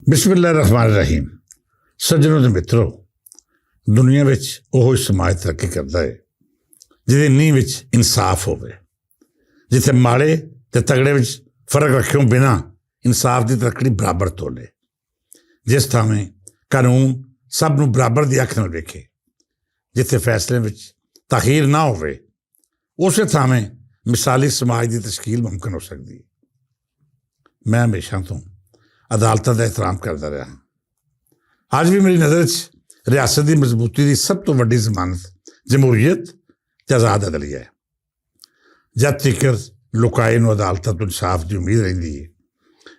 ਬਿਸਮਿਲ੍ਲਾਹਿਰ ਰਹਿਮਾनिर रहीम। ਸੱਜਣੋ ਤੇ ਮਿੱਤਰੋ, ਦੁਨੀਆ ਵਿੱਚ ਉਹ ਸਮਾਜ ਤਰੱਕੀ ਕਰਦਾ ਹੈ ਜਿਹਦੀ ਨੀਂਹ ਵਿੱਚ ਇਨਸਾਫ ਹੋਵੇ, ਜਿੱਥੇ ਮਾੜੇ ਤੇ ਤਗੜੇ ਵਿੱਚ ਫਰਕ ਰੱਖਿਓ ਬਿਨਾਂ ਇਨਸਾਫ ਦੀ ਤਰੱਕੀ ਬਰਾਬਰ ਤੋਲੇ, ਜਿਸ ਥਾਵੇਂ ਕਾਨੂੰਨ ਸਭ ਨੂੰ ਬਰਾਬਰ ਦੀ ਅੱਖ ਨਾਲ ਵੇਖੇ, ਜਿੱਥੇ ਫੈਸਲਿਆਂ ਵਿੱਚ ਤਾਖੀਰ ਨਾ ਹੋਵੇ, ਉਸੇ ਥਾਵੇਂ ਮਿਸਾਲੀ ਸਮਾਜ ਦੀ ਤਸ਼ਕੀਲ ਮੁਮਕਿਨ ਹੋ ਸਕਦੀ ਹੈ। ਮੈਂ ਹਮੇਸ਼ਾ ਤੋਂ ਅਦਾਲਤਾਂ ਦਾ ਇਹਤਰਾਮ ਕਰਦਾ ਰਿਹਾ। ਅੱਜ ਵੀ ਮੇਰੀ ਨਜ਼ਰ 'ਚ ਰਿਆਸਤ ਦੀ ਮਜ਼ਬੂਤੀ ਦੀ ਸਭ ਤੋਂ ਵੱਡੀ ਜ਼ਮਾਨਤ ਜਮਹੂਰੀਅਤ ਤੇ ਆਜ਼ਾਦ ਅਦਲੀਆ ਹੈ। ਜਦ ਤੀਕਰ ਲੋਕਾਂ ਨੂੰ ਅਦਾਲਤਾਂ ਤੋਂ ਇਨਸਾਫ ਦੀ ਉਮੀਦ ਰਹਿੰਦੀ ਹੈ,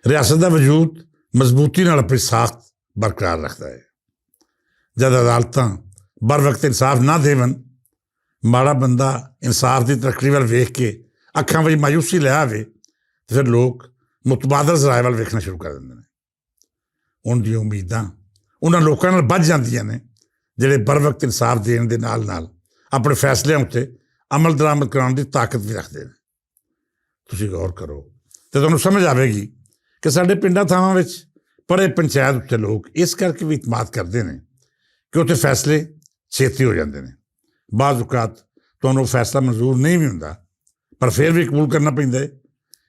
ਰਿਆਸਤ ਦਾ ਵਜੂਦ ਮਜ਼ਬੂਤੀ ਨਾਲ ਆਪਣੀ ਸਾਖਤ ਬਰਕਰਾਰ ਰੱਖਦਾ ਹੈ। ਜਦ ਅਦਾਲਤਾਂ ਬਰ ਵਕਤ ਇਨਸਾਫ ਨਾ ਦੇਵਣ, ਮਾੜਾ ਬੰਦਾ ਇਨਸਾਫ ਦੀ ਤਰੱਕੀ ਵੱਲ ਵੇਖ ਕੇ ਅੱਖਾਂ ਵਿੱਚ ਮਾਯੂਸੀ ਲੈ ਆਵੇ, ਤੇ ਫਿਰ ਲੋਕ ਮੁਤਬਾਦਲ ਜ਼ਰਾਏ ਵੱਲ ਵੇਖਣਾ ਸ਼ੁਰੂ ਕਰ ਦਿੰਦੇ ਨੇ। ਉਹਨਾਂ ਦੀਆਂ ਉਮੀਦਾਂ ਉਹਨਾਂ ਲੋਕਾਂ ਨਾਲ ਵੱਧ ਜਾਂਦੀਆਂ ਨੇ ਜਿਹੜੇ ਬਰ ਵਕਤ ਇਨਸਾਫ ਦੇਣ ਦੇ ਨਾਲ ਨਾਲ ਆਪਣੇ ਫੈਸਲਿਆਂ ਉੱਤੇ ਅਮਲ ਦਰਾਮਦ ਕਰਾਉਣ ਦੀ ਤਾਕਤ ਵੀ ਰੱਖਦੇ ਨੇ। ਤੁਸੀਂ ਗੌਰ ਕਰੋ ਤੇ ਤੁਹਾਨੂੰ ਸਮਝ ਆਵੇਗੀ ਕਿ ਸਾਡੇ ਪਿੰਡਾਂ ਥਾਵਾਂ ਵਿੱਚ ਪਰੇ ਪੰਚਾਇਤ ਉੱਤੇ ਲੋਕ ਇਸ ਕਰਕੇ ਵੀ ਇਤਮਾਦ ਕਰਦੇ ਨੇ ਕਿ ਉੱਥੇ ਫੈਸਲੇ ਛੇਤੀ ਹੋ ਜਾਂਦੇ ਨੇ। ਬਾਜ਼ ਔਕਾਤ ਤੁਹਾਨੂੰ ਫੈਸਲਾ ਮਨਜ਼ੂਰ ਨਹੀਂ ਵੀ ਹੁੰਦਾ, ਪਰ ਫਿਰ ਵੀ ਕਬੂਲ ਕਰਨਾ ਪੈਂਦਾ ਹੈ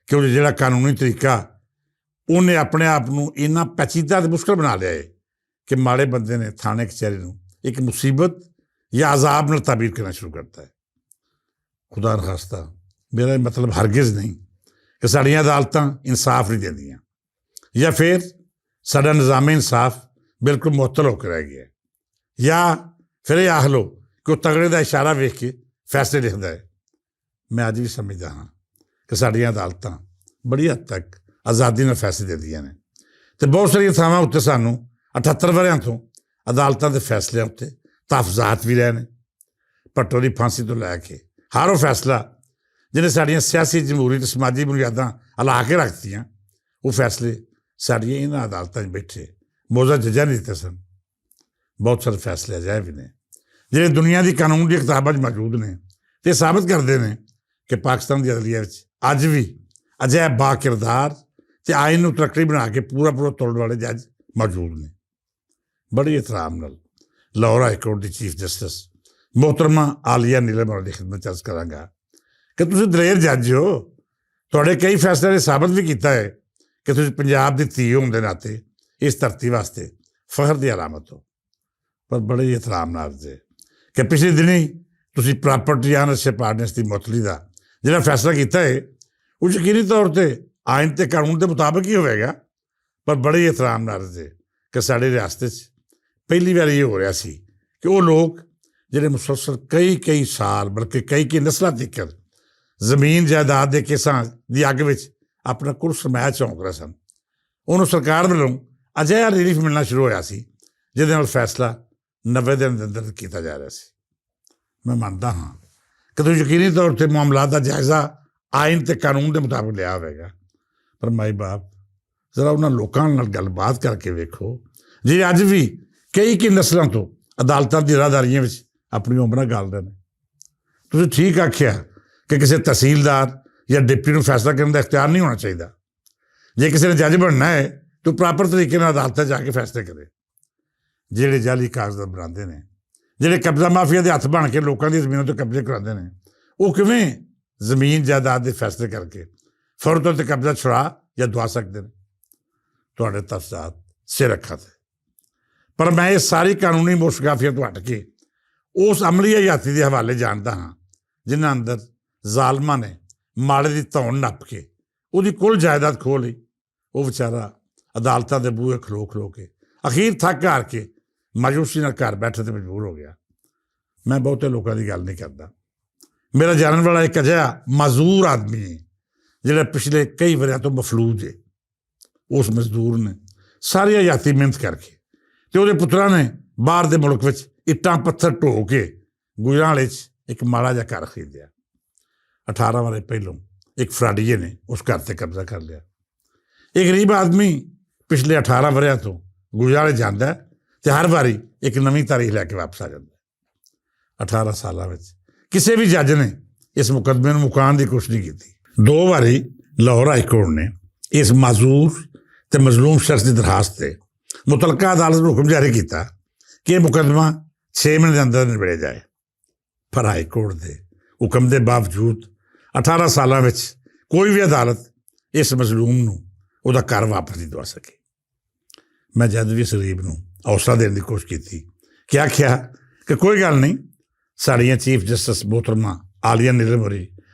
ਕਿਉਂਕਿ ਜਿਹੜਾ ਕਾਨੂੰਨੀ ਤਰੀਕਾ ਉਹਨੇ ਆਪਣੇ ਆਪ ਨੂੰ ਇੰਨਾ ਪੈਚੀਦਾ ਅਤੇ ਮੁਸ਼ਕਲ ਬਣਾ ਲਿਆ ਹੈ ਕਿ ਮਾੜੇ ਬੰਦੇ ਨੇ ਥਾਣੇ ਕਚਹਿਰੀ ਨੂੰ ਇੱਕ ਮੁਸੀਬਤ ਜਾਂ ਅਜ਼ਾਬ ਨਾਲ ਤਾਬੀਰ ਕਰਨਾ ਸ਼ੁਰੂ ਕਰਤਾ ਹੈ। ਖੁਦਾ ਨਖਾਸਤਾ ਮੇਰਾ ਇਹ ਮਤਲਬ ਹਰਗਿਜ਼ ਨਹੀਂ ਕਿ ਸਾਡੀਆਂ ਅਦਾਲਤਾਂ ਇਨਸਾਫ ਨਹੀਂ ਦਿੰਦੀਆਂ ਜਾਂ ਫਿਰ ਸਾਡਾ ਨਿਜ਼ਾਮੇ ਇਨਸਾਫ ਬਿਲਕੁਲ ਮੁਅੱਤਲ ਹੋ ਕੇ ਰਹਿ ਗਿਆ, ਜਾਂ ਫਿਰ ਇਹ ਆਖ ਲਓ ਕਿ ਉਹ ਤਗੜੇ ਦਾ ਇਸ਼ਾਰਾ ਵੇਖ ਕੇ ਫੈਸਲੇ ਲਿਖਦਾ ਹੈ। ਮੈਂ ਅੱਜ ਵੀ ਸਮਝਦਾ ਹਾਂ ਕਿ ਸਾਡੀਆਂ ਅਦਾਲਤਾਂ ਬੜੀ ਹੱਦ ਤੱਕ ਆਜ਼ਾਦੀ ਨਾਲ ਫੈਸਲੇ ਦਿੰਦੀਆਂ ਨੇ, ਅਤੇ ਬਹੁਤ ਸਾਰੀਆਂ ਥਾਵਾਂ ਉੱਤੇ ਸਾਨੂੰ 78 ਵਰ੍ਹਿਆਂ ਤੋਂ ਅਦਾਲਤਾਂ ਦੇ ਫੈਸਲਿਆਂ ਉੱਤੇ ਤਹਫ਼ਜ਼ਾਤ ਵੀ ਰਹੇ ਨੇ। ਭੱਟੋ ਦੀ ਫਾਂਸੀ ਤੋਂ ਲੈ ਕੇ ਹਰ ਉਹ ਫੈਸਲਾ ਜਿਹਨੇ ਸਾਡੀਆਂ ਸਿਆਸੀ, ਜਮਹੂਰੀ ਅਤੇ ਸਮਾਜੀ ਬੁਨਿਆਦਾਂ ਹਿਲਾ ਕੇ ਰੱਖਤੀਆਂ, ਉਹ ਫੈਸਲੇ ਸਾਡੀਆਂ ਇਹਨਾਂ ਅਦਾਲਤਾਂ 'ਚ ਬੈਠੇ ਮੌਜੂਦਾ ਜੱਜਾਂ ਨੇ ਦਿੱਤੇ ਸਨ। ਬਹੁਤ ਸਾਰੇ ਫੈਸਲੇ ਅਜਿਹੇ ਵੀ ਨੇ ਜਿਹੜੇ ਦੁਨੀਆ ਦੀ ਕਾਨੂੰਨ ਦੀ ਕਿਤਾਬਾਂ 'ਚ ਮੌਜੂਦ ਨੇ ਅਤੇ ਸਾਬਤ ਕਰਦੇ ਨੇ ਕਿ ਪਾਕਿਸਤਾਨ ਦੀ ਅਦਲੀਆ ਵਿੱਚ ਅੱਜ ਵੀ ਅਜਿਹੇ ਬਾ ਕਿਰਦਾਰ ਅਤੇ ਆਇਨ ਨੂੰ ਤਰੱਕੀ ਬਣਾ ਕੇ ਪੂਰਾ ਤੋੜਨ ਵਾਲੇ ਜੱਜ ਮੌਜੂਦ ਨੇ। ਬੜੀ ਇਤਰਾਮ ਨਾਲ ਲਾਹੌਰ ਹਾਈ ਕੋਰਟ ਦੀ ਚੀਫ ਜਸਟਿਸ ਮੁਹਤਰਮਾ ਆਲੀਆ ਨੀਲਮ ਦੀ ਖਿਦਮਤ 'ਚ ਅਰਜ਼ ਕਰਾਂਗਾ ਕਿ ਤੁਸੀਂ ਦਲੇਰ ਜੱਜ ਹੋ। ਤੁਹਾਡੇ ਕਈ ਫੈਸਲਿਆਂ ਨੇ ਸਾਬਤ ਵੀ ਕੀਤਾ ਹੈ ਕਿ ਤੁਸੀਂ ਪੰਜਾਬ ਦੀ ਧੀ ਹੋਣ ਦੇ ਨਾਤੇ ਇਸ ਧਰਤੀ ਵਾਸਤੇ ਫਖਰ ਦੀ ਅਲਾਮਤ ਹੋ। ਪਰ ਬੜੇ ਹੀ ਇਤਰਾਮ ਨਾਲ ਜੇ ਕਿ ਪਿਛਲੇ ਦਿਨੀਂ ਤੁਸੀਂ ਪ੍ਰਾਪਰਟੀ ਆਨਰਸ਼ਿਪ ਆਰਡੀਨੈਂਸ ਦੀ ਮੁਅੱਤਲੀ ਦਾ ਜਿਹੜਾ ਫੈਸਲਾ ਕੀਤਾ ਹੈ, ਉਹ ਯਕੀਨੀ ਤੌਰ 'ਤੇ ਆਇਨ ਅਤੇ ਕਾਨੂੰਨ ਦੇ ਮੁਤਾਬਕ ਹੀ ਹੋਵੇਗਾ। ਪਰ ਬੜੇ ਇਤਰਾਮ ਨਾਲ ਜੇ ਕਿ ਸਾਡੇ ਰਿਆਸਤ 'ਚ ਪਹਿਲੀ ਵਾਰ ਇਹ ਹੋ ਰਿਹਾ ਸੀ ਕਿ ਉਹ ਲੋਕ ਜਿਹੜੇ ਮੁਸਲਸਲ ਕਈ ਸਾਲ ਬਲਕਿ ਕਈ ਨਸਲਾਂ ਤੀਕਰ ਜ਼ਮੀਨ ਜਾਇਦਾਦ ਦੇ ਕੇਸਾਂ ਦੀ ਅੱਗ ਵਿੱਚ ਆਪਣਾ ਕੁੱਲ ਸਰਮਾਇਆ ਝੋਂਕ ਰਹੇ ਸਨ, ਉਹਨੂੰ ਸਰਕਾਰ ਵੱਲੋਂ ਅਜਿਹਾ ਰਿਲੀਫ ਮਿਲਣਾ ਸ਼ੁਰੂ ਹੋਇਆ ਸੀ ਜਿਹਦੇ ਨਾਲ ਫੈਸਲਾ 90 ਦਿਨ ਦੇ ਅੰਦਰ ਕੀਤਾ ਜਾ ਰਿਹਾ ਸੀ। ਮੈਂ ਮੰਨਦਾ ਹਾਂ ਕਿ ਤੁਸੀਂ ਯਕੀਨੀ ਤੌਰ 'ਤੇ ਮਾਮਲਾਤ ਦਾ ਜਾਇਜ਼ਾ ਆਇਨ ਅਤੇ ਕਾਨੂੰਨ ਦੇ ਮੁਤਾਬਕ ਲਿਆ ਹੋਵੇਗਾ, ਪਰ ਮਾਈ ਬਾਪ ਜ਼ਰਾ ਉਹਨਾਂ ਲੋਕਾਂ ਨਾਲ ਗੱਲਬਾਤ ਕਰਕੇ ਵੇਖੋ ਜਿਹੜੇ ਅੱਜ ਵੀ ਕਈ ਨਸਲਾਂ ਤੋਂ ਅਦਾਲਤਾਂ ਦੀ ਰਾਹਦਾਰੀਆਂ ਵਿੱਚ ਆਪਣੀ ਉਮਰਾਂ ਗਾਲਦੇ ਨੇ। ਤੁਸੀਂ ਠੀਕ ਆਖਿਆ ਕਿ ਕਿਸੇ ਤਹਿਸੀਲਦਾਰ ਜਾਂ ਡਿਪਟੀ ਨੂੰ ਫੈਸਲਾ ਕਰਨ ਦਾ ਇਖਤਿਆਰ ਨਹੀਂ ਹੋਣਾ ਚਾਹੀਦਾ। ਜੇ ਕਿਸੇ ਨੇ ਜੱਜ ਬਣਨਾ ਹੈ ਤਾਂ ਪ੍ਰੋਪਰ ਤਰੀਕੇ ਨਾਲ ਅਦਾਲਤਾਂ ਜਾ ਕੇ ਫੈਸਲੇ ਕਰੇ। ਜਿਹੜੇ ਜਾਲੀ ਕਾਗਜ਼ਾਤ ਬਣਾਉਂਦੇ ਨੇ, ਜਿਹੜੇ ਕਬਜ਼ਾ ਮਾਫੀਆ ਦੇ ਹੱਥ ਬਣ ਕੇ ਲੋਕਾਂ ਦੀ ਜ਼ਮੀਨਾਂ ਤੋਂ ਕਬਜ਼ੇ ਕਰਾਉਂਦੇ ਨੇ, ਉਹ ਕਿਵੇਂ ਜ਼ਮੀਨ ਜਾਇਦਾਦ ਦੇ ਫੈਸਲੇ ਕਰਕੇ ਫੌਰਨ 'ਤੇ ਕਬਜ਼ਾ ਛੁਡਾ ਜਾਂ ਦਵਾ ਸਕਦੇ ਨੇ? ਤੁਹਾਡੇ ਤਫਸਾਤ ਸਿਰ ਅੱਖਾਂ 'ਤੇ। ਪਰ ਮੈਂ ਇਹ ਸਾਰੀ ਕਾਨੂੰਨੀ ਮੁਸ਼ਗਾਫੀਆਂ ਤੋਂ ਹਟ ਕੇ ਉਸ ਅਮਲੀ ਹਯਾਤੀ ਦੇ ਹਵਾਲੇ ਜਾਣਦਾ ਹਾਂ ਜਿਨ੍ਹਾਂ ਅੰਦਰ ਜ਼ਾਲਮਾਂ ਨੇ ਮਾੜੇ ਦੀ ਧੌਣ ਨੱਪ ਕੇ ਉਹਦੀ ਕੁੱਲ ਜਾਇਦਾਦ ਖੋਹ ਲਈ। ਉਹ ਵਿਚਾਰਾ ਅਦਾਲਤਾਂ ਦੇ ਬੂਹੇ ਖਲੋ ਕੇ ਅਖੀਰ ਥੱਕ ਹਾਰ ਕੇ ਮਾਯੂਸੀ ਨਾਲ ਘਰ ਬੈਠੇ 'ਤੇ ਮਜਬੂਰ ਹੋ ਗਿਆ। ਮੈਂ ਬਹੁਤੇ ਲੋਕਾਂ ਦੀ ਗੱਲ ਨਹੀਂ ਕਰਦਾ। ਮੇਰਾ ਜਾਣਨ ਵਾਲਾ ਇੱਕ ਅਜਿਹਾ ਮਾਜ਼ੂਰ ਆਦਮੀ ਹੈ ਜਿਹੜਾ ਪਿਛਲੇ ਕਈ ਵਰ੍ਹਿਆਂ ਤੋਂ ਮਫਲੂਜ ਹੈ। ਉਸ ਮਜ਼ਦੂਰ ਨੇ ਸਾਰੀ ਹਯਾਤੀ ਮਿਹਨਤ ਕਰਕੇ ਅਤੇ ਉਹਦੇ ਪੁੱਤਰਾਂ ਨੇ ਬਾਹਰ ਦੇ ਮੁਲਕ ਵਿੱਚ ਇੱਟਾਂ ਪੱਥਰ ਢੋ ਕੇ ਗੁਜਰਾਂਵਾਲੇ 'ਚ ਇੱਕ ਮਾੜਾ ਜਿਹਾ ਘਰ ਖਰੀਦਿਆ। 18 ਵਰ੍ਹੇ ਪਹਿਲੋਂ ਇੱਕ ਫਰਾਡੀਏ ਨੇ ਉਸ ਘਰ 'ਤੇ ਕਬਜ਼ਾ ਕਰ ਲਿਆ। ਇਹ ਗਰੀਬ ਆਦਮੀ ਪਿਛਲੇ 18 ਵਰ੍ਹਿਆਂ ਤੋਂ ਗੁਜਰਾਂਵਾਲੇ ਜਾਂਦਾ ਅਤੇ ਹਰ ਵਾਰੀ ਇੱਕ ਨਵੀਂ ਤਾਰੀਖ ਲੈ ਕੇ ਵਾਪਸ ਆ ਜਾਂਦਾ। 18 ਸਾਲਾਂ ਵਿੱਚ ਕਿਸੇ ਵੀ ਜੱਜ ਨੇ ਇਸ ਮੁਕੱਦਮੇ ਨੂੰ ਮੁਕਾਉਣ ਦੀ ਕੋਸ਼ਿਸ਼ ਨਹੀਂ ਕੀਤੀ। 2 ਵਾਰੀ ਲਾਹੌਰ ਹਾਈ ਕੋਰਟ ਨੇ ਇਸ ਮਾਜ਼ੂਰ ਅਤੇ ਮਜ਼ਲੂਮ ਸ਼ਖਸ ਦੀ ਦਰਖਾਸਤ 'ਤੇ ਮੁਤਲਕਾ ਅਦਾਲਤ ਨੂੰ ਹੁਕਮ ਜਾਰੀ ਕੀਤਾ ਕਿ ਇਹ ਮੁਕੱਦਮਾ 6 ਮਹੀਨੇ ਦੇ ਅੰਦਰ ਨਿਬੇੜਿਆ ਜਾਏ। ਪਰ ਹਾਈ ਕੋਰਟ ਦੇ ਹੁਕਮ ਦੇ ਬਾਵਜੂਦ 18 ਸਾਲਾਂ ਵਿੱਚ ਕੋਈ ਵੀ ਅਦਾਲਤ ਇਸ ਮਜ਼ਲੂਮ ਨੂੰ ਉਹਦਾ ਘਰ ਵਾਪਸ ਨਹੀਂ ਦਵਾ ਸਕੀ। ਮੈਂ ਜਦ ਵੀ ਇਸ ਗਰੀਬ ਨੂੰ ਹੌਸਲਾ ਦੇਣ ਦੀ ਕੋਸ਼ਿਸ਼ ਕੀਤੀ ਕਿ ਆਖਿਆ ਕਿ ਕੋਈ ਗੱਲ ਨਹੀਂ, ਸਾਡੀਆਂ ਚੀਫ ਜਸਟਿਸ ਮੋਹਤਰਮਾ ਆਲੀਆ ਨੀਲਮ ਹੋਰੀ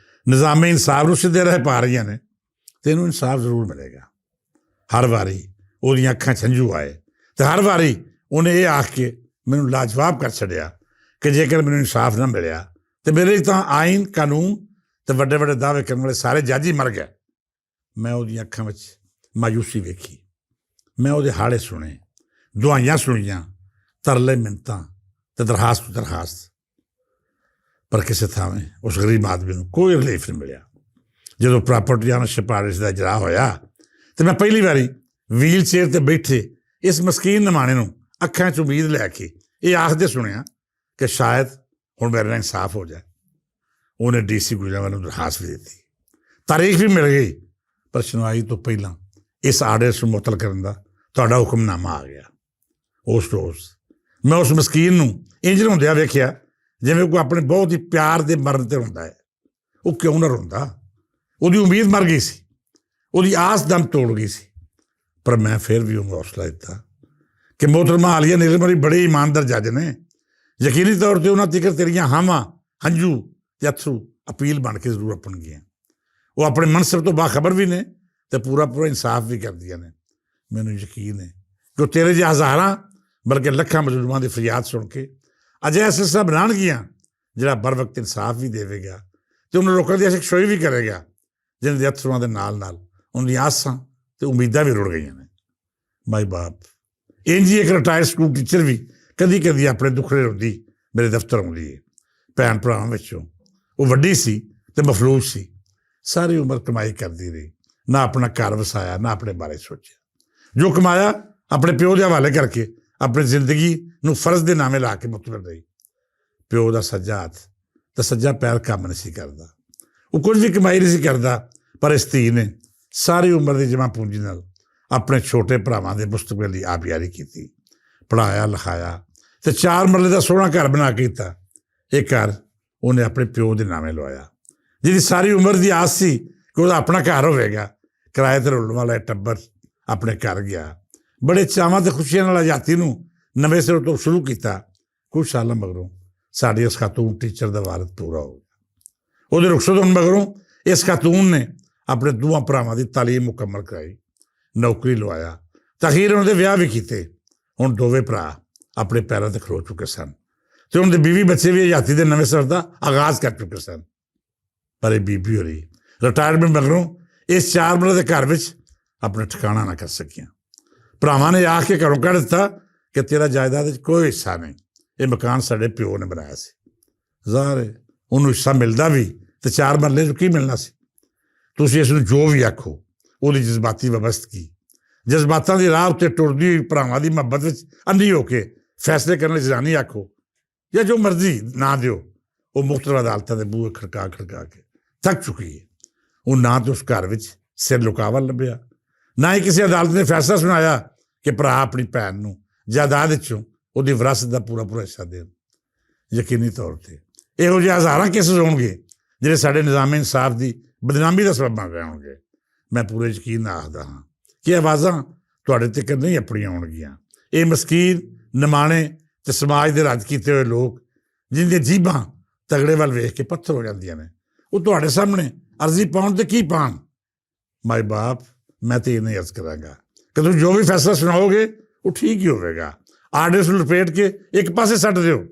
ਨਿਜ਼ਾਮੇ ਇਨਸਾਫ ਨੂੰ ਸਿੱਧੇ ਰਾਹ ਪਾ ਰਹੀਆਂ ਨੇ ਅਤੇ ਇਹਨੂੰ ਇਨਸਾਫ ਜ਼ਰੂਰ ਮਿਲੇਗਾ। ਹਰ ਵਾਰੀ ਉਹਦੀਆਂ ਅੱਖਾਂ 'ਚ ਹੰਝੂ ਆਏ ਅਤੇ ਹਰ ਵਾਰੀ ਉਹਨੇ ਇਹ ਆਖ ਕੇ ਮੈਨੂੰ ਲਾਜਵਾਬ ਕਰ ਛੱਡਿਆ ਕਿ ਜੇਕਰ ਮੈਨੂੰ ਇਨਸਾਫ ਨਾ ਮਿਲਿਆ ਤਾਂ ਮੇਰੇ ਲਈ ਤਾਂ ਆਈਨ ਕਾਨੂੰਨ ਅਤੇ ਵੱਡੇ ਵੱਡੇ ਦਾਅਵੇ ਕਰਨ ਵਾਲੇ ਸਾਰੇ ਜੱਜ ਹੀ ਮਰ ਗਏ। ਮੈਂ ਉਹਦੀਆਂ ਅੱਖਾਂ ਵਿੱਚ ਮਾਯੂਸੀ ਵੇਖੀ, ਮੈਂ ਉਹਦੇ ਹਾੜੇ ਸੁਣੇ, ਦੁਆਈਆਂ ਸੁਣੀਆਂ, ਤਰਲੇ ਮਿੰਨਤਾਂ ਅਤੇ ਦਰਖਾਸਤ, ਪਰ ਕਿਸੇ ਥਾਵੇਂ ਉਸ ਗਰੀਬ ਆਦਮੀ ਨੂੰ ਕੋਈ ਰਿਲੀਫ ਨਹੀਂ ਮਿਲਿਆ। ਜਦੋਂ ਪ੍ਰਾਪਰਟੀ ਆਨਰਸ਼ਿਪ ਪਾਲਿਸੀ ਦਾ ਇਜਰਾ ਹੋਇਆ ਅਤੇ ਮੈਂ ਪਹਿਲੀ ਵਾਰੀ ਵੀਲ ਚੇਅਰ 'ਤੇ ਬੈਠੇ ਇਸ ਮਸਕੀਨ ਨਿਮਾਣੇ ਨੂੰ ਅੱਖਾਂ 'ਚ ਉਮੀਦ ਲੈ ਕੇ ਇਹ ਆਖਦੇ ਸੁਣਿਆ ਕਿ ਸ਼ਾਇਦ ਹੁਣ ਮੇਰੇ ਨਾਲ ਇਨਸਾਫ ਹੋ ਜਾਏ। ਉਹਨੇ DC ਗੁਜਰਾਂਵਾਲਾ ਨੂੰ ਦਰਖਾਸਤ ਵੀ ਦਿੱਤੀ, ਤਾਰੀਖ ਵੀ ਮਿਲ ਗਈ, ਪਰ ਸੁਣਵਾਈ ਤੋਂ ਪਹਿਲਾਂ ਇਸ ਆਰਡਰ ਨੂੰ ਮੁਅੱਤਲ ਕਰਨ ਦਾ ਤੁਹਾਡਾ ਹੁਕਮਨਾਮਾ ਆ ਗਿਆ। ਉਸ ਰੋਜ਼ ਮੈਂ ਉਸ ਮਸਕੀਨ ਨੂੰ ਇੰਝ ਰੋਂਦਿਆਂ ਵੇਖਿਆ ਜਿਵੇਂ ਕੋਈ ਆਪਣੇ ਬਹੁਤ ਹੀ ਪਿਆਰ ਦੇ ਮਰਨ 'ਤੇ ਰੋਂਦਾ ਹੈ। ਉਹ ਕਿਉਂ ਨਾ ਰੋਂਦਾ? ਉਹਦੀ ਉਮੀਦ ਮਰ ਗਈ ਸੀ, ਉਹਦੀ ਆਸ ਦਮ ਤੋੜ ਗਈ ਸੀ। ਪਰ ਮੈਂ ਫਿਰ ਵੀ ਉਹਨੂੰ ਹੌਸਲਾ ਦਿੱਤਾ ਕਿ ਮੋਹਤਰਮਾ ਆਲੀਆ ਨੀਲਮ ਹੋਰੀ ਬੜੇ ਇਮਾਨਦਾਰ ਜੱਜ ਨੇ, ਯਕੀਨੀ ਤੌਰ 'ਤੇ ਉਹਨਾਂ ਤੀਕਰ ਤੇਰੀਆਂ ਹਾਵਾਂ, ਹੰਝੂ ਅਤੇ ਅਥਰੂ ਅਪੀਲ ਬਣ ਕੇ ਜ਼ਰੂਰ ਆਪਣਗੀਆਂ। ਉਹ ਆਪਣੇ ਮਨਸਬ ਤੋਂ ਬਾਖਬਰ ਵੀ ਨੇ ਅਤੇ ਪੂਰਾ ਇਨਸਾਫ ਵੀ ਕਰਦੀਆਂ ਨੇ। ਮੈਨੂੰ ਯਕੀਨ ਹੈ ਕਿ ਉਹ ਤੇਰੇ ਜਿਹੇ ਹਜ਼ਾਰਾਂ ਬਲਕਿ ਲੱਖਾਂ ਮਜ਼ਲੂਮਾਂ ਦੀ ਫਰਿਆਦ ਸੁਣ ਕੇ ਅਜਿਹਾ ਸਿਲਸਿਲਾ ਬਣਾਉਣਗੀਆਂ ਜਿਹੜਾ ਬਰ ਵਕਤ ਇਨਸਾਫ ਵੀ ਦੇਵੇਗਾ ਅਤੇ ਉਹਨਾਂ ਲੋਕਾਂ ਦੀ ਅਸ਼ਕਸ਼ੋਈ ਵੀ ਕਰੇਗਾ ਜਿਹਨਾਂ ਦੇ ਅਥਰੂਆਂ ਦੇ ਨਾਲ ਨਾਲ ਉਹਨਾਂ ਦੀਆਂ ਆਸਾਂ ਅਤੇ ਉਮੀਦਾਂ ਵੀ ਰੁੜ ਗਈਆਂ ਨੇ। ਮਾਈ ਬਾਪ, ਇੰਝ ਹੀ ਇੱਕ ਰਿਟਾਇਰਡ ਸਕੂਲ ਟੀਚਰ ਵੀ ਕਦੀ ਕਦੀ ਆਪਣੇ ਦੁੱਖੜੇ ਰੋਂਦੀ ਮੇਰੇ ਦਫ਼ਤਰ ਆਉਂਦੀ ਹੈ। ਭੈਣ ਭਰਾਵਾਂ ਵਿੱਚੋਂ ਉਹ ਵੱਡੀ ਸੀ ਅਤੇ ਮਫਲੂਜ ਸੀ। ਸਾਰੀ ਉਮਰ ਕਮਾਈ ਕਰਦੀ ਰਹੀ, ਨਾ ਆਪਣਾ ਘਰ ਵਸਾਇਆ, ਨਾ ਆਪਣੇ ਬਾਰੇ ਸੋਚਿਆ। ਜੋ ਕਮਾਇਆ ਆਪਣੇ ਪਿਓ ਦੇ ਹਵਾਲੇ ਕਰਕੇ ਆਪਣੀ ਜ਼ਿੰਦਗੀ ਨੂੰ ਫਰਜ਼ ਦੇ ਨਾਮੇ ਲਾ ਕੇ ਮੁਤਮਿਨ ਰਹੀ। ਪਿਓ ਦਾ ਸੱਜਾ ਹੱਥ ਅਤੇ ਸੱਜਾ ਪੈਰ ਕੰਮ ਨਹੀਂ ਸੀ ਕਰਦਾ, ਉਹ ਕੁਝ ਵੀ ਕਮਾਈ ਨਹੀਂ ਸੀ ਕਰਦਾ। ਪਰ ਇਸ ਧੀ ਨੇ ਸਾਰੀ ਉਮਰ ਦੀ ਜਮ੍ਹਾਂ ਪੂੰਜੀ ਨਾਲ ਆਪਣੇ ਛੋਟੇ ਭਰਾਵਾਂ ਦੇ ਮੁਸਤਕਬਲ ਦੀ ਆਬਿਆਰੀ ਕੀਤੀ, ਪੜ੍ਹਾਇਆ ਲਿਖਾਇਆ ਅਤੇ 4 ਮਰਲੇ ਦਾ ਸੋਹਣਾ ਘਰ ਬਣਾ ਕੇ ਦਿੱਤਾ। ਇਹ ਘਰ ਉਹਨੇ ਆਪਣੇ ਪਿਓ ਦੇ ਨਾਮੇ ਲਵਾਇਆ, ਜਿਹਦੀ ਸਾਰੀ ਉਮਰ ਦੀ ਆਸ ਸੀ ਕਿ ਉਹਦਾ ਆਪਣਾ ਘਰ ਹੋਵੇਗਾ। ਕਿਰਾਏ 'ਤੇ ਰੁਲਣ ਵਾਲਾ ਟੱਬਰ ਆਪਣੇ ਘਰ ਗਿਆ। ਬੜੇ ਚਾਵਾਂ ਅਤੇ ਖੁਸ਼ੀਆਂ ਨਾਲ ਆਜ਼ਾਦੀ ਨੂੰ ਨਵੇਂ ਸਿਰੋਂ ਤੋਂ ਸ਼ੁਰੂ ਕੀਤਾ। ਕੁਝ ਸਾਲਾਂ ਮਗਰੋਂ ਸਾਡੀ ਇਸ ਖਾਤੂਨ ਟੀਚਰ ਦਾ ਵਾਰਦ ਪੂਰਾ ਹੋ ਗਿਆ। ਉਹਦੇ ਰੁਖਸਤ ਹੋਣ ਮਗਰੋਂ ਇਸ ਖਾਤੂਨ ਨੇ ਆਪਣੇ ਦੋਵਾਂ ਭਰਾਵਾਂ ਦੀ ਤਾਲੀਮ ਮੁਕੰਮਲ ਕਰਾਈ, ਨੌਕਰੀ ਲਵਾਇਆ, ਅਖੀਰ ਉਹਨਾਂ ਦੇ ਵਿਆਹ ਵੀ ਕੀਤੇ। ਹੁਣ ਦੋਵੇਂ ਭਰਾ ਆਪਣੇ ਪੈਰਾਂ 'ਤੇ ਖਲੋ ਚੁੱਕੇ ਸਨ ਅਤੇ ਉਹਨਾਂ ਦੇ ਬੀਵੀ ਬੱਚੇ ਵੀ ਆਜ਼ਾਦੀ ਦੇ ਨਵੇਂ ਸਰ ਦਾ ਆਗਾਜ਼ ਕਰ ਚੁੱਕੇ ਸਨ। ਪਰ ਇਹ ਬੀਬੀ ਹੋਰੀ ਰਿਟਾਇਰਮੈਂਟ ਮਗਰੋਂ ਇਸ 4 ਮਰਲੇ ਦੇ ਘਰ ਵਿੱਚ ਆਪਣਾ ਠਿਕਾਣਾ ਨਾ ਕਰ ਸਕੀਆਂ। ਭਰਾਵਾਂ ਨੇ ਆ ਕੇ ਘਰੋਂ ਕੱਢ ਦਿੱਤਾ ਕਿ ਤੇਰਾ ਜਾਇਦਾਦ ਵਿੱਚ ਕੋਈ ਹਿੱਸਾ ਨਹੀਂ, ਇਹ ਮਕਾਨ ਸਾਡੇ ਪਿਓ ਨੇ ਬਣਾਇਆ ਸੀ। ਜ਼ਾਹਰ ਹੈ ਉਹਨੂੰ ਹਿੱਸਾ ਮਿਲਦਾ ਵੀ ਅਤੇ 4 ਮਰਲੇ 'ਚ ਕੀ ਮਿਲਣਾ ਸੀ। ਤੁਸੀਂ ਇਸ ਨੂੰ ਜੋ ਵੀ ਆਖੋ, ਉਹਦੀ ਜਜ਼ਬਾਤੀ ਵਬਸਤਗੀ, ਜਜ਼ਬਾਤਾਂ ਦੀ ਰਾਹ ਉੱਤੇ ਟੁਰਦੀ ਹੋਈ ਭਰਾਵਾਂ ਦੀ ਮੁਹੱਬਤ ਵਿੱਚ ਅੰਨੀ ਹੋ ਕੇ ਫੈਸਲੇ ਕਰਨ ਲਈ ਜ਼ਰਾਨੀ ਆਖੋ ਜਾਂ ਜੋ ਮਰਜ਼ੀ ਨਾ ਦਿਓ, ਉਹ ਮੁਖਤਲਿਫ ਅਦਾਲਤਾਂ ਦੇ ਬੂਹੇ ਖੜਕਾ ਕੇ ਥੱਕ ਚੁੱਕੀ ਹੈ। ਉਹ ਨਾ ਤਾਂ ਉਸ ਘਰ ਵਿੱਚ ਸਿਰ ਲੁਕਾਵਾ ਲੱਭਿਆ, ਨਾ ਹੀ ਕਿਸੇ ਅਦਾਲਤ ਨੇ ਫੈਸਲਾ ਸੁਣਾਇਆ ਕਿ ਭਰਾ ਆਪਣੀ ਭੈਣ ਨੂੰ ਜਾਇਦਾਦ ਵਿੱਚੋਂ ਉਹਦੀ ਵਿਰਾਸਤ ਦਾ ਪੂਰਾ ਹਿੱਸਾ ਦੇਣ। ਯਕੀਨੀ ਤੌਰ 'ਤੇ ਇਹੋ ਜਿਹੇ ਹਜ਼ਾਰਾਂ ਕੇਸਿਸ ਹੋਣਗੇ ਜਿਹੜੇ ਸਾਡੇ ਨਿਜ਼ਾਮ ਇਨਸਾਫ ਦੀ ਬਦਨਾਮੀ ਦਾ ਸਬਬ ਬਣ ਰਹੇ ਹੋਣਗੇ। ਮੈਂ ਪੂਰੇ ਯਕੀਨ ਨਾਲ ਆਖਦਾ ਹਾਂ ਕਿ ਆਵਾਜ਼ਾਂ ਤੁਹਾਡੇ ਤੱਕ ਨਹੀਂ ਆਪਣੀਆਂ ਹੋਣਗੀਆਂ। ਇਹ ਮਸਕੀਨ ਨਿਮਾਣੇ ਅਤੇ ਸਮਾਜ ਦੇ ਰੱਦ ਕੀਤੇ ਹੋਏ ਲੋਕ ਜਿਹਦੀਆਂ ਜੀਭਾਂ ਤਗੜੇ ਵੱਲ ਵੇਖ ਕੇ ਪੱਥਰ ਹੋ ਜਾਂਦੀਆਂ ਨੇ, ਉਹ ਤੁਹਾਡੇ ਸਾਹਮਣੇ ਅਰਜ਼ੀ ਪਾਉਣ 'ਤੇ ਕੀ ਪਾਉਣ। ਮਾਈ ਬਾਪ, ਮੈਂ ਤਾਂ ਇਹ ਨਹੀਂ ਅਰਜ਼ ਕਰਾਂਗਾ ਕਿ ਤੁਸੀਂ ਜੋ ਵੀ ਫੈਸਲਾ ਸੁਣਾਓਗੇ ਉਹ ਠੀਕ ਹੀ ਹੋਵੇਗਾ। ਆਰਡਰਸ ਨੂੰ ਲਪੇਟ ਕੇ ਇੱਕ ਪਾਸੇ ਛੱਡ ਦਿਓ।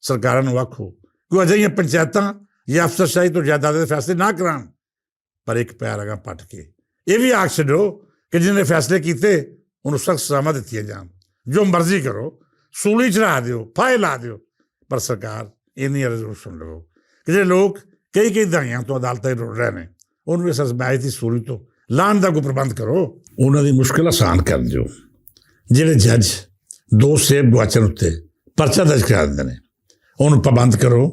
ਸਰਕਾਰਾਂ ਨੂੰ ਆਖੋ ਕਿ ਅਜਿਹੀਆਂ ਪੰਚਾਇਤਾਂ ਜਾਂ ਅਫਸਰਸ਼ਾਹੀ ਤੋਂ ਜਾਇਦਾਦ ਦੇ ਫੈਸਲੇ ਨਾ ਕਰਾਉਣ, ਪਰ ਇੱਕ ਪੈਰ ਅਗਾਂਹ ਪੱਟ ਕੇ ਇਹ ਵੀ ਆਖ ਛੱਡੋ ਕਿ ਜਿਹਨੇ ਫੈਸਲੇ ਕੀਤੇ ਉਹਨੂੰ ਸਖਤ ਸਜ਼ਾਵਾਂ ਦਿੱਤੀਆਂ ਜਾਣ। ਜੋ ਮਰਜ਼ੀ ਕਰੋ, ਸੂਲੀ ਚੜਾ ਦਿਓ, ਫਾਹੇ ਲਾ ਦਿਓ, ਪਰ ਸਰਕਾਰ ਇੰਨੀ ਅਰਜ਼ ਜ਼ਰੂਰ ਸੁਣ ਲਵੋ ਕਿ ਜਿਹੜੇ ਲੋਕ ਕਈ ਦਹਾਈਆਂ ਤੋਂ ਅਦਾਲਤਾਂ 'ਚ ਰੁਲ ਰਹੇ ਨੇ, ਉਹਨੂੰ ਇਸ ਅਜ਼ਮਾਇਸ਼ ਦੀ ਸੂਲੀ ਤੋਂ ਲਾਹਣ ਦਾ ਕੋਈ ਪ੍ਰਬੰਧ ਕਰੋ। ਉਹਨਾਂ ਦੀ ਮੁਸ਼ਕਿਲ ਆਸਾਨ ਕਰ ਦਿਓ। ਜਿਹੜੇ ਜੱਜ 2 ਸੇਬ ਗੁਆਚਣ ਉੱਤੇ ਪਰਚਾ ਦਰਜ ਕਰਾ ਦਿੰਦੇ ਨੇ, ਉਹਨੂੰ ਪਾਬੰਦ ਕਰੋ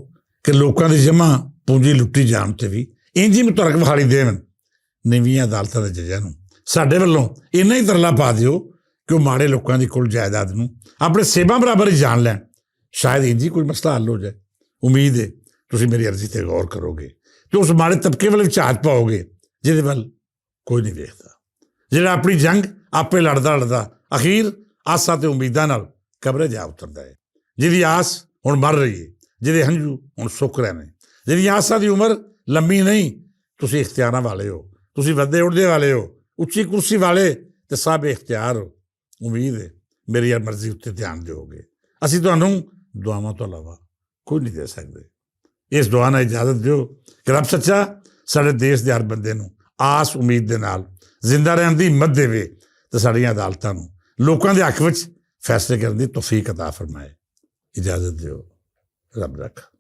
ਕਿ ਲੋਕਾਂ ਦੀ ਜਮ੍ਹਾਂ ਪੂੰਜੀ ਲੁੱਟੀ ਜਾਣ 'ਤੇ ਵੀ ਇੰਝ ਹੀ ਮੁਤਰਕ ਬਹਾਲੀ ਦੇਣ। ਨੀਵੀਆਂ ਅਦਾਲਤਾਂ ਦੇ ਜੱਜਾਂ ਨੂੰ ਸਾਡੇ ਵੱਲੋਂ ਇੰਨਾ ਹੀ ਤਰਲਾ ਪਾ ਦਿਓ ਕਿ ਉਹ ਮਾੜੇ ਲੋਕਾਂ ਦੀ ਕੁੱਲ ਜਾਇਦਾਦ ਨੂੰ ਆਪਣੇ ਸੇਬਾਂ ਬਰਾਬਰ ਹੀ ਜਾਣ ਲੈਣ। ਸ਼ਾਇਦ ਇੰਝ ਹੀ ਕੋਈ ਮਸਲਾ ਹੱਲ ਹੋ ਜਾਏ। ਉਮੀਦ ਹੈ ਤੁਸੀਂ ਮੇਰੀ ਅਰਜ਼ੀ 'ਤੇ ਗੌਰ ਕਰੋਗੇ ਤੇ ਉਸ ਮਾੜੇ ਤਬਕੇ ਵੱਲ ਝਾਤ ਪਾਓਗੇ ਜਿਹਦੇ ਵੱਲ ਕੋਈ ਨਹੀਂ ਵੇਖਦਾ, ਜਿਹੜਾ ਆਪਣੀ ਜੰਗ ਆਪੇ ਲੜਦਾ ਅਖੀਰ ਆਸਾਂ ਤੇ ਉਮੀਦਾਂ ਨਾਲ ਕਬਰੇ ਜਾ ਉਤਰਦਾ ਹੈ, ਜਿਹਦੀ ਆਸ ਹੁਣ ਮਰ ਰਹੀ ਹੈ, ਜਿਹਦੇ ਹੰਝੂ ਹੁਣ ਸੁੱਕ ਰਹੇ ਨੇ, ਜਿਹਦੀਆਂ ਆਸਾਂ ਦੀ ਉਮਰ ਲੰਮੀ ਨਹੀਂ। ਤੁਸੀਂ ਇਖਤਿਆਰਾਂ ਵਾਲੇ ਹੋ, ਤੁਸੀਂ ਵੱਧੇ ਉੱਡਦੇ ਵਾਲੇ ਹੋ, ਉੱਚੀ ਕੁਰਸੀ ਵਾਲੇ ਤੇ ਸਭ ਇਖਤਿਆਰ ਹੋ। ਉਮੀਦ ਹੈ ਮੇਰੀ ਮਰਜ਼ੀ ਉੱਤੇ ਧਿਆਨ ਦਿਓਗੇ। ਅਸੀਂ ਤੁਹਾਨੂੰ ਦੁਆਵਾਂ ਤੋਂ ਇਲਾਵਾ ਕੋਈ ਨਹੀਂ ਦੇ ਸਕਦੇ। ਇਸ ਦੁਆ ਨਾਲ ਇਜਾਜ਼ਤ ਦਿਓ ਕਿ ਰੱਬ ਸੱਚਾ ਸਾਡੇ ਦੇਸ਼ ਦੇ ਹਰ ਬੰਦੇ ਨੂੰ ਆਸ ਉਮੀਦ ਦੇ ਨਾਲ ਜ਼ਿੰਦਾ ਰਹਿਣ ਦੀ ਹਿੰਮਤ ਦੇਵੇ ਤੇ ਸਾਡੀਆਂ ਅਦਾਲਤਾਂ ਨੂੰ ਲੋਕਾਂ ਦੇ ਹੱਕ ਵਿੱਚ ਫੈਸਲੇ ਕਰਨ ਦੀ ਤੌਫੀਕ ਅਤਾ ਫਰਮਾਏ। ਇਜਾਜ਼ਤ ਦਿਓ। ਰੱਬ ਰੱਖਾ।